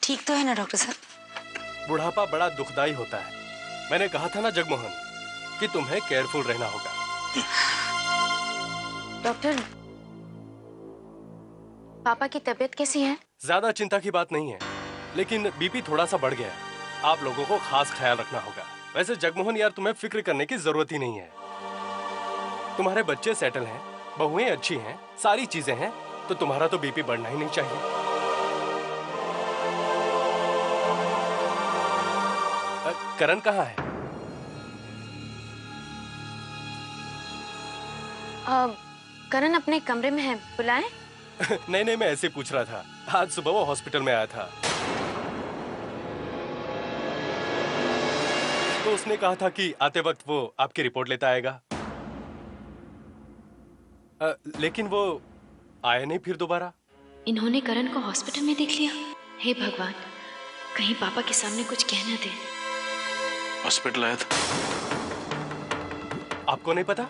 ठीक तो है ना डॉक्टर साहब? बुढ़ापा बड़ा दुखदाई होता है। मैंने कहा था ना जगमोहन कि तुम्हें केयरफुल रहना होगा। डॉक्टर, पापा की तबीयत कैसी है? ज्यादा चिंता की बात नहीं है, लेकिन बीपी थोड़ा सा बढ़ गया है। आप लोगों को खास ख्याल रखना होगा। वैसे जगमोहन यार, तुम्हें फिक्र करने की जरूरत ही नहीं है। तुम्हारे बच्चे सेटल हैं, बहुएं अच्छी हैं, सारी चीजें हैं, तो तुम्हारा तो बीपी बढ़ना ही नहीं चाहिए। करण कहाँ है? करण अपने कमरे में है, बुलाएं? नहीं नहीं, मैं ऐसे पूछ रहा था। आज सुबह वो हॉस्पिटल में आया था, तो उसने कहा था कि आते वक्त वो आपकी रिपोर्ट लेता आएगा। लेकिन वो आया नहीं फिर दोबारा। इन्होंने करण को हॉस्पिटल में देख लिया। हे भगवान, कहीं पापा के सामने कुछ कह न दे। हॉस्पिटल आया था? आपको नहीं पता?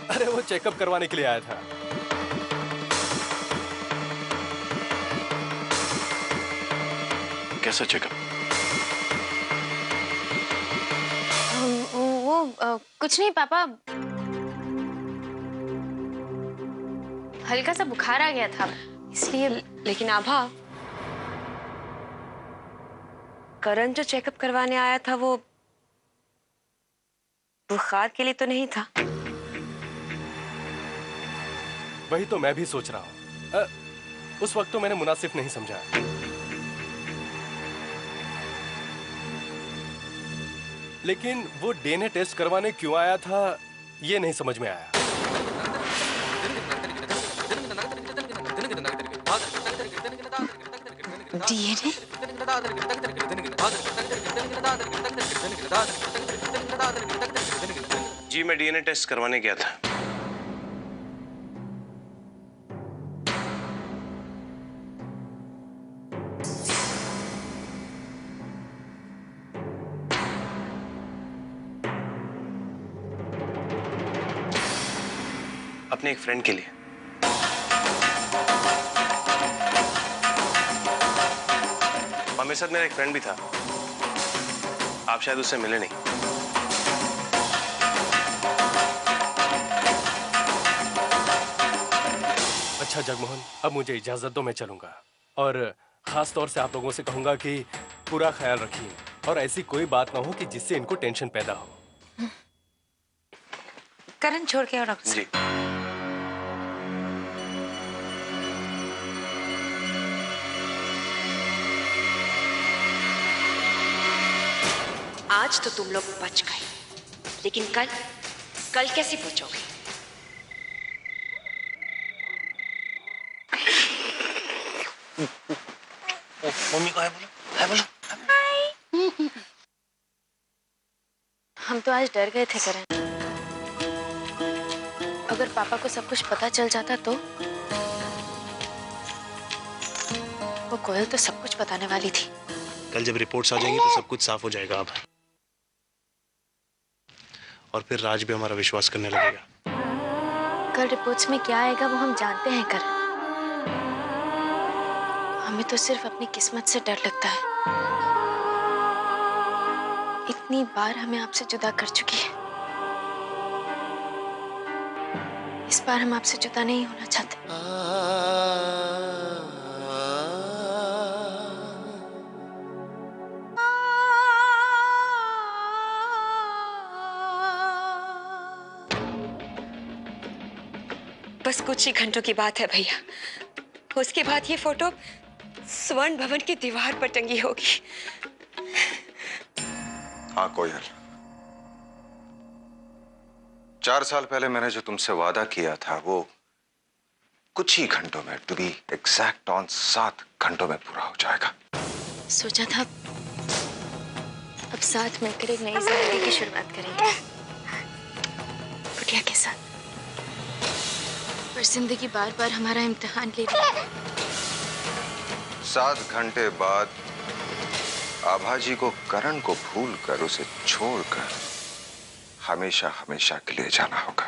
अरे वो चेकअप करवाने के लिए आया था। कैसा चेकअप? कुछ नहीं पापा, हल्का सा बुखार आ गया था इसलिए। लेकिन आभा, करण जो चेकअप करवाने आया था वो बुखार के लिए तो नहीं था। वही तो मैं भी सोच रहा हूँ। उस वक्त तो मैंने मुनासिब नहीं समझा। लेकिन वो डीएनए टेस्ट करवाने क्यों आया था, ये नहीं समझ में आया। डीएनए? जी, मैं डीएनए टेस्ट करवाने गया था। अपने एक फ्रेंड के लिए। और मेरे साथ मेरा एक फ्रेंड भी था, आप शायद उससे मिले नहीं। अच्छा जगमोहन, अब मुझे इजाजत दो, मैं चलूंगा। और खास तौर से आप लोगों से कहूंगा कि पूरा ख्याल रखिए और ऐसी कोई बात ना हो कि जिससे इनको टेंशन पैदा हो। करण छोड़ के आओ डॉक्टर जी। आज तो तुम लोग बच गए, लेकिन कल कैसे बचोगे? मम्मी को हाय बोलो, हाय बोलो। हम तो आज डर गए थे करण। अगर पापा को सब कुछ पता चल जाता तो? वो कोयल तो सब कुछ बताने वाली थी। कल जब रिपोर्ट्स आ जाएंगी तो सब कुछ साफ हो जाएगा अब। और फिर राज भी हमारा विश्वास करने लगेगा। कल रिपोर्ट्स में क्या आएगा वो हम जानते हैं करण। हमें तो सिर्फ अपनी किस्मत से डर लगता है। इतनी बार हमें आपसे जुदा कर चुकी है, इस बार हम आपसे जुदा नहीं होना चाहते। बस कुछ ही घंटों की बात है भैया, उसके बाद ये फोटो स्वर्ण भवन की दीवार पर टंगी होगी। हाँ कोयल, 4 साल पहले मैंने जो तुमसे वादा किया था वो कुछ ही घंटों में, टू बी एग्जैक्ट ऑन 7 घंटों में पूरा हो जाएगा। सोचा था अब साथ मिलकर एक नई जिंदगी की शुरुआत करेंगे बिटिया के साथ, पर जिंदगी बार बार हमारा इम्तिहान ले रही है। 7 घंटे बाद आभा जी को करण को भूलकर, उसे छोड़कर हमेशा हमेशा के लिए जाना होगा।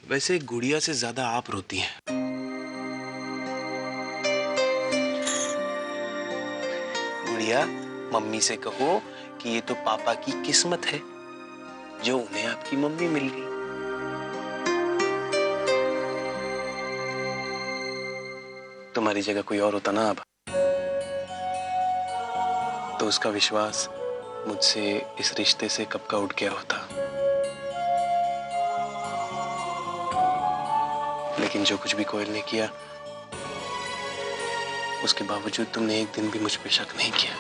वैसे गुड़िया से ज्यादा आप रोती हैं। लिया, मम्मी से कहो कि ये तो पापा की किस्मत है जो उन्हें आपकी मम्मी मिल गई। तुम्हारी जगह कोई और होता ना अब, तो उसका विश्वास मुझसे इस रिश्ते से कब का उठ गया होता। लेकिन जो कुछ भी कोयल ने किया, उसके बावजूद तुमने एक दिन भी मुझ पे शक नहीं किया।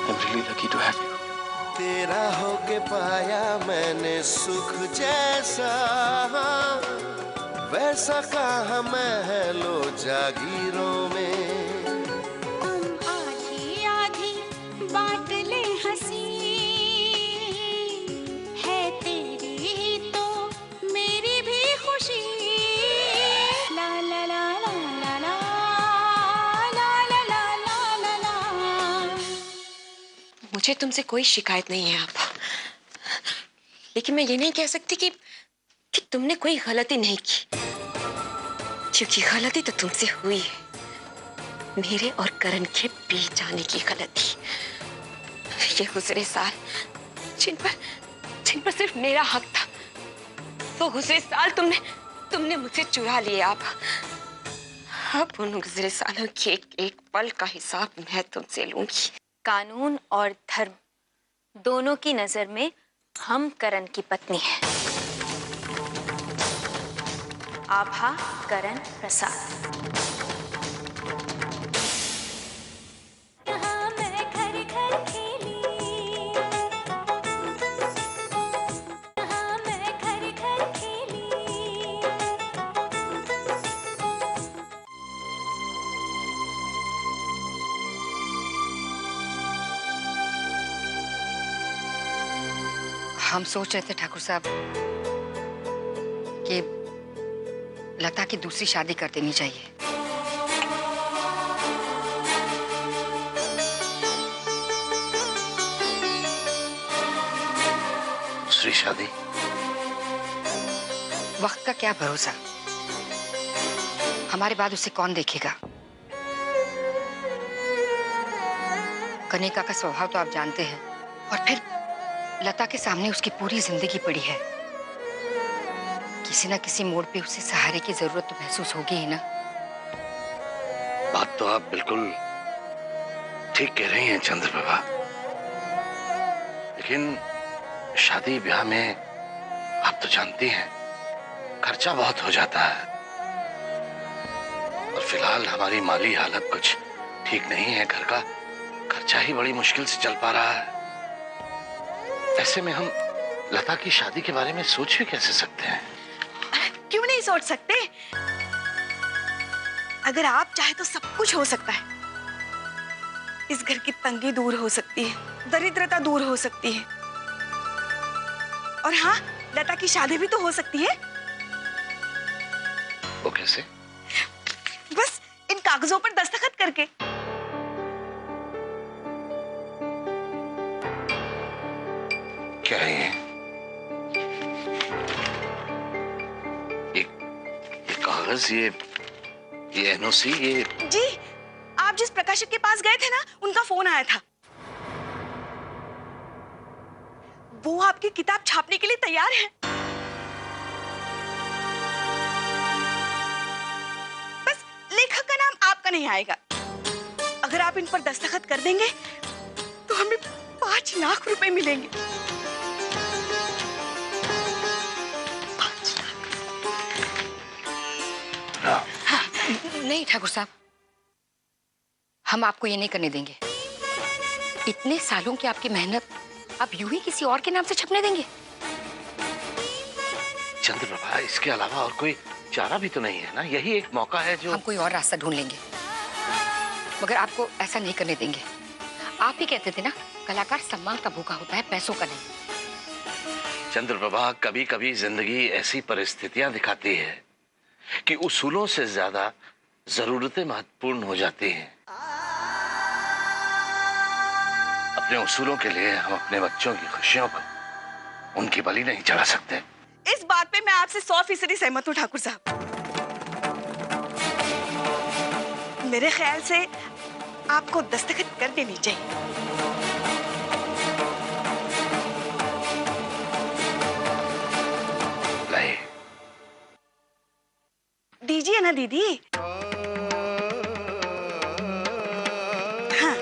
I'm really lucky to have you. तेरा होके पाया मैंने सुख जैसा, वैसा कहाँ महलों जागीरों में। तुम आधी आधी बांट ले हंसी, है तेरी तो मेरी भी खुशी। ला ला ला ला ला ला ला ला ला ला ला ला। मुझे तुमसे कोई शिकायत नहीं है आप, लेकिन मैं ये नहीं कह सकती कि तुमने कोई गलती नहीं की, क्योंकि गलती तो तुमसे हुई है, मेरे और करण के बीच जाने की गलती। ये गुजरे साल जिन पर सिर्फ मेरा हक था, वो गुजरे साल तुमने मुझसे चुरा लिए आप। अब उन गुजरे सालों के एक एक पल का हिसाब मैं तुमसे लूंगी। कानून और धर्म दोनों की नजर में हम करण की पत्नी हैं। आभा करण प्रसाद। यहाँ मैं घर घर खेली, यहाँ मैं घर घर खेली। हम सोच रहे थे ठाकुर साहब कि लता की दूसरी शादी कर देनी चाहिए। दूसरी शादी? वक्त का क्या भरोसा, हमारे बाद उसे कौन देखेगा। कनिका का स्वभाव तो आप जानते हैं, और फिर लता के सामने उसकी पूरी जिंदगी पड़ी है। किसी ना किसी मोड़ पे उसे सहारे की जरूरत तो महसूस होगी ही ना। बात तो आप बिल्कुल ठीक कह रही हैं चंद्रप्रभा, लेकिन शादी ब्याह में आप तो जानती हैं खर्चा बहुत हो जाता है, और फिलहाल हमारी माली हालत कुछ ठीक नहीं है। घर का खर्चा ही बड़ी मुश्किल से चल पा रहा है। ऐसे में हम लता की शादी के बारे में सोच भी कैसे सकते हैं? क्यों नहीं सोच सकते? अगर आप चाहे तो सब कुछ हो सकता है। इस घर की तंगी दूर हो सकती है, दरिद्रता दूर हो सकती है, और हाँ, लता की शादी भी तो हो सकती है। वो कैसे? बस इन कागजों पर दस्तखत करके। क्या है ये कागज, ये एनओसी, ये? जी, आप जिस प्रकाशक के पास गए थे ना, उनका फोन आया था। वो आपकी किताब छापने के लिए तैयार है। बस लेखक का नाम आपका नहीं आएगा। अगर आप इन पर दस्तखत कर देंगे तो हमें 5 लाख रुपए मिलेंगे। 5 लाख। हाँ, नहीं ठाकुर साहब, हम आपको ये नहीं करने देंगे। इतने सालों की आपकी मेहनत आप यूं ही किसी और के नाम से छपने देंगे? चंद्रप्रभा, इसके अलावा और कोई चारा भी तो नहीं है ना। यही एक मौका है जो हम कोई और रास्ता ढूंढ लेंगे, मगर आपको ऐसा नहीं करने देंगे। आप ही कहते थे ना, कलाकार सम्मान का भूखा होता है, पैसों का नहीं। चंद्रप्रभा, कभी कभी जिंदगी ऐसी परिस्थितियां दिखाती है कि उसूलों से ज्यादा जरूरतें महत्वपूर्ण हो जाती हैं। अपने उसूलों के लिए हम अपने बच्चों की खुशियों को उनकी बलि नहीं चढ़ा सकते। इस बात पे मैं आपसे 100% सहमत हूँ ठाकुर साहब। मेरे ख्याल से आपको दस्तखत कर देनी चाहिए। लाए। दीजिए ना दीदी। हाँ।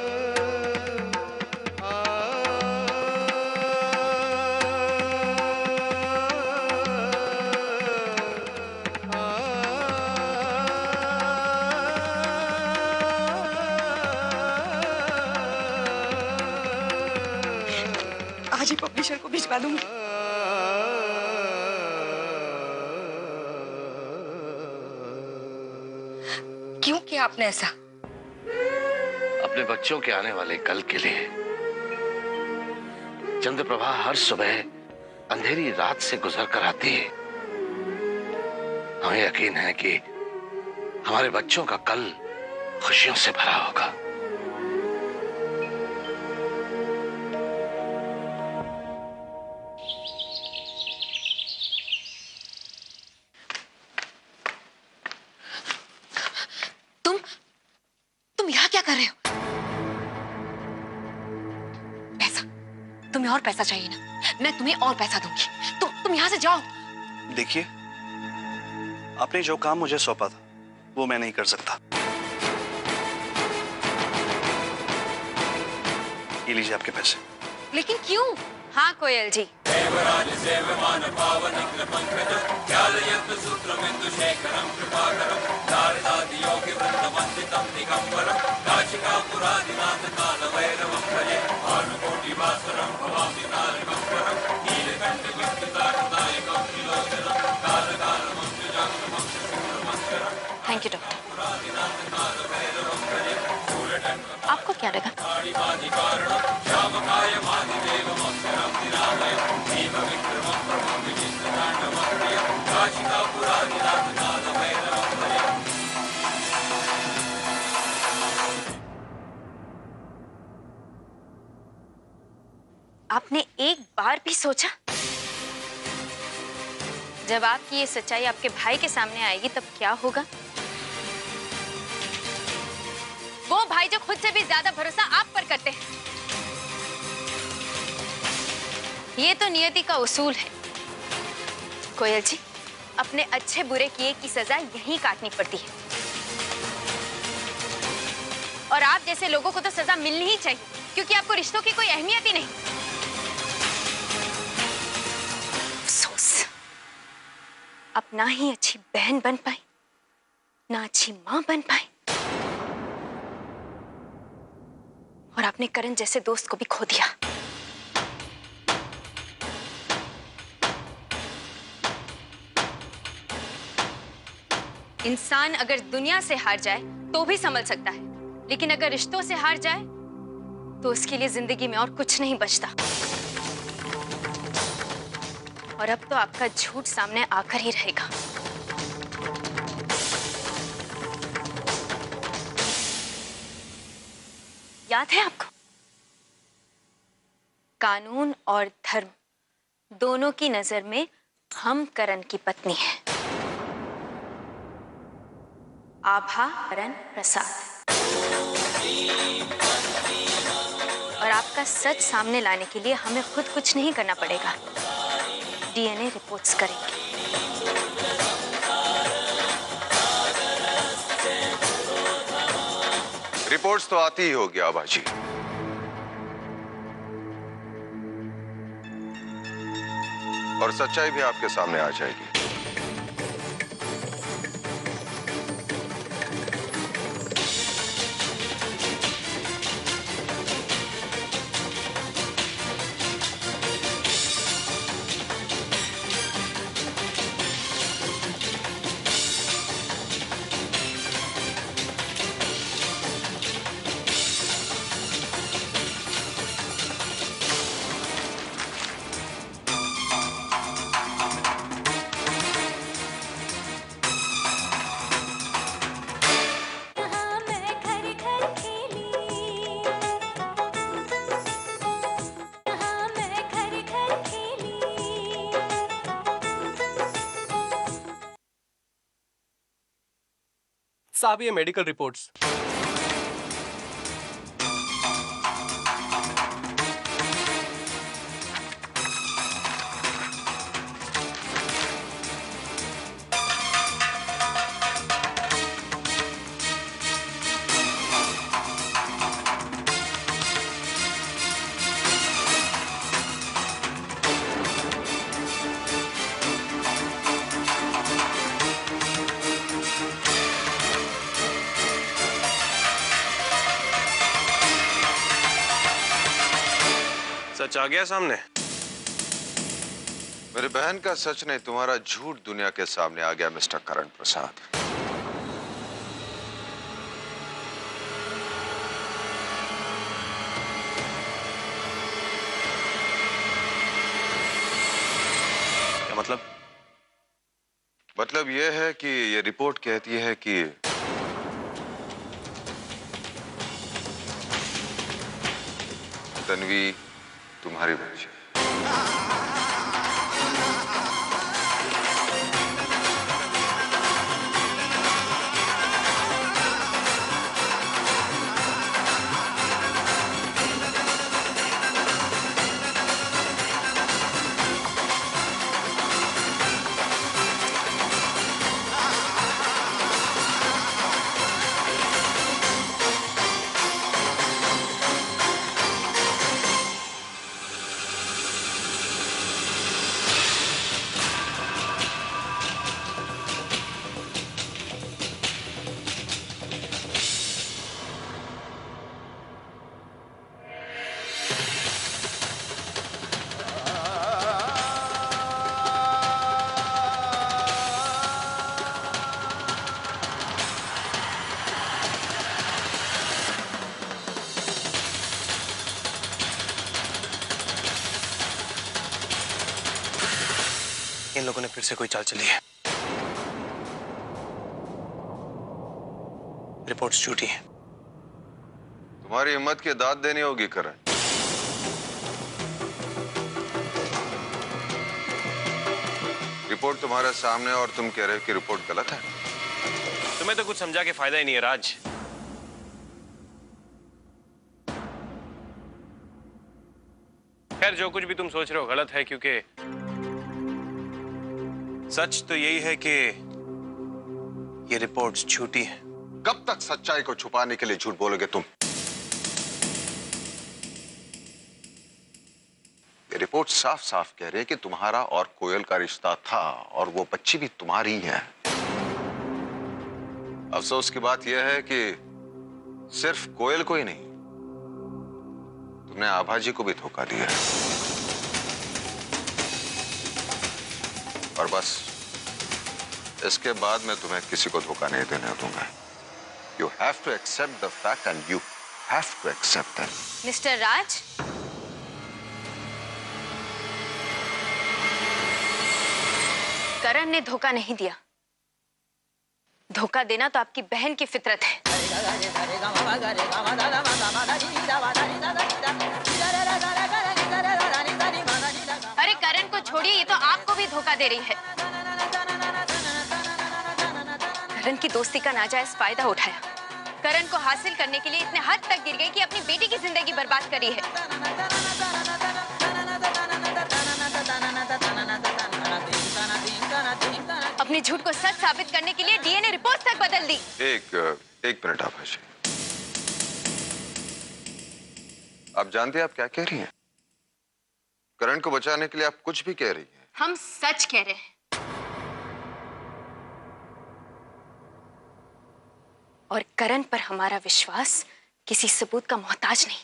आज ही पब्लिशर को भिजवा दूंगी। क्यों किया आपने ऐसा? अपने बच्चों के आने वाले कल के लिए। चंद्रप्रभा हर सुबह अंधेरी रात से गुजर कर आती है। हमें यकीन है कि हमारे बच्चों का कल खुशियों से भरा होगा। तुम यहाँ क्या कर रहे हो? पैसा, तुम्हें और पैसा चाहिए ना? मैं तुम्हें और पैसा दूंगी। तुम यहाँ से जाओ। देखिए, आपने जो काम मुझे सौंपा था वो मैं नहीं कर सकता। ये लीजिए आपके पैसे। लेकिन क्यों? हाँ Koyal ji. Thank you doctor. आपको क्या लगा? आपने एक बार भी सोचा? जब आपकी ये सच्चाई आपके भाई के सामने आएगी तब क्या होगा? वो भाई जो खुद से भी ज्यादा भरोसा आप पर करते हैं। ये तो नियति का उसूल है। कोयल जी, अपने अच्छे बुरे किए की सजा यहीं काटनी पड़ती है। और आप जैसे लोगों को तो सजा मिलनी ही चाहिए, क्योंकि आपको रिश्तों की कोई अहमियत ही नहीं। अफसोस, आप ना ही अच्छी बहन बन पाई, ना अच्छी मां बन पाई, और आपने करण जैसे दोस्त को भी खो दिया। इंसान अगर दुनिया से हार जाए तो भी संभल सकता है, लेकिन अगर रिश्तों से हार जाए तो उसके लिए जिंदगी में और कुछ नहीं बचता। और अब तो आपका झूठ सामने आकर ही रहेगा। याद है आपको? कानून और धर्म दोनों की नजर में हम करण की पत्नी हैं। आभा करण प्रसाद। और आपका सच सामने लाने के लिए हमें खुद कुछ नहीं करना पड़ेगा। डीएनए रिपोर्ट्स करेंगे। रिपोर्ट्स तो आती ही होगी आभा जी। और सच्चाई भी आपके सामने आ जाएगी। साहब ये मेडिकल रिपोर्ट्स। सच आ गया सामने? मेरी बहन का सच नहीं, तुम्हारा झूठ दुनिया के सामने आ गया मिस्टर करण प्रसाद। क्या मतलब? मतलब यह है कि ये रिपोर्ट कहती है कि तन्वी तुम्हारी बच्ची। इन लोगों ने फिर से कोई चाल चली है। रिपोर्ट्स झूठी हैं। तुम्हारी हिम्मत की दाद देनी होगी करण। रिपोर्ट तुम्हारे सामने और तुम कह रहे हो कि रिपोर्ट गलत है। तुम्हें तो कुछ समझा के फायदा ही नहीं है राज। खैर जो कुछ भी तुम सोच रहे हो गलत है, क्योंकि सच तो यही है कि ये रिपोर्ट्स झूठी हैं। कब तक सच्चाई को छुपाने के लिए झूठ बोलोगे तुम? ये रिपोर्ट साफ साफ कह रही है कि तुम्हारा और कोयल का रिश्ता था और वो बच्ची भी तुम्हारी है। अफसोस की बात यह है कि सिर्फ कोयल को ही नहीं, तुमने आभा जी को भी धोखा दिया है। और बस इसके बाद मैं तुम्हें किसी को धोखा नहीं देने दूंगा। You have to accept the fact and you have to accept that. Mister Raj, Karan ने धोखा नहीं दिया। धोखा देना तो आपकी बहन की फितरत है। अरे करण को छोड़िए, ये तो आपको भी धोखा दे रही है। करण की दोस्ती का नाजायज फायदा उठाया, करण को हासिल करने के लिए इतने हद तक गिर गई कि अपनी बेटी की जिंदगी बर्बाद करी है। अपने झूठ को सच साबित करने के लिए डीएनए रिपोर्ट तक बदल दी। एक मिनट आभा जी, आप जानते हैं आप क्या कह रही हैं? करण को बचाने के लिए आप कुछ भी कह रही हैं। हम सच कह रहे हैं और करण पर हमारा विश्वास किसी सबूत का मोहताज नहीं।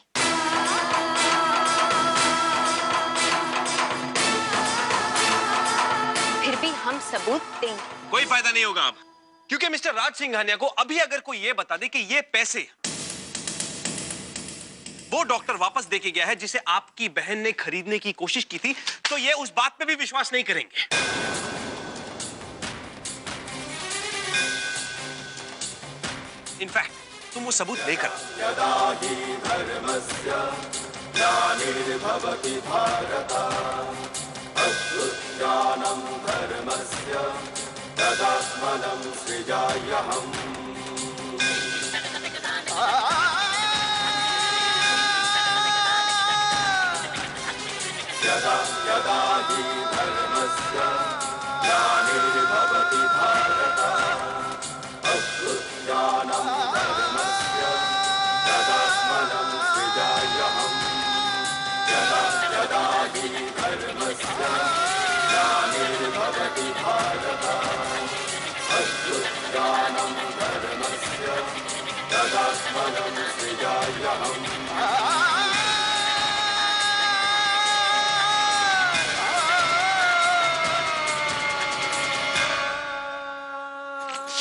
फिर भी हम सबूत देंगे। कोई फायदा नहीं होगा अब, क्योंकि मिस्टर राज सिंघानिया को अभी अगर कोई ये बता दे कि ये पैसे वो डॉक्टर वापस देके गया है जिसे आपकी बहन ने खरीदने की कोशिश की थी, तो ये उस बात पे भी विश्वास नहीं करेंगे। इनफैक्ट तुम वो सबूत लेकर यदा यदा हि धर्मस्य ग्लानिर्भवति भारत अभ्युत्थानं धर्मस्य तदात्मनं सृजाम्यहम् यदा यदा हि धर्मस्य ग्लानिर्भवति भारत अभ्युत्थानं धर्मस्य तदात्मनं सृजाम्यहम्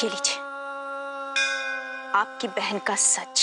ये लीजिए आपकी बहन का सच।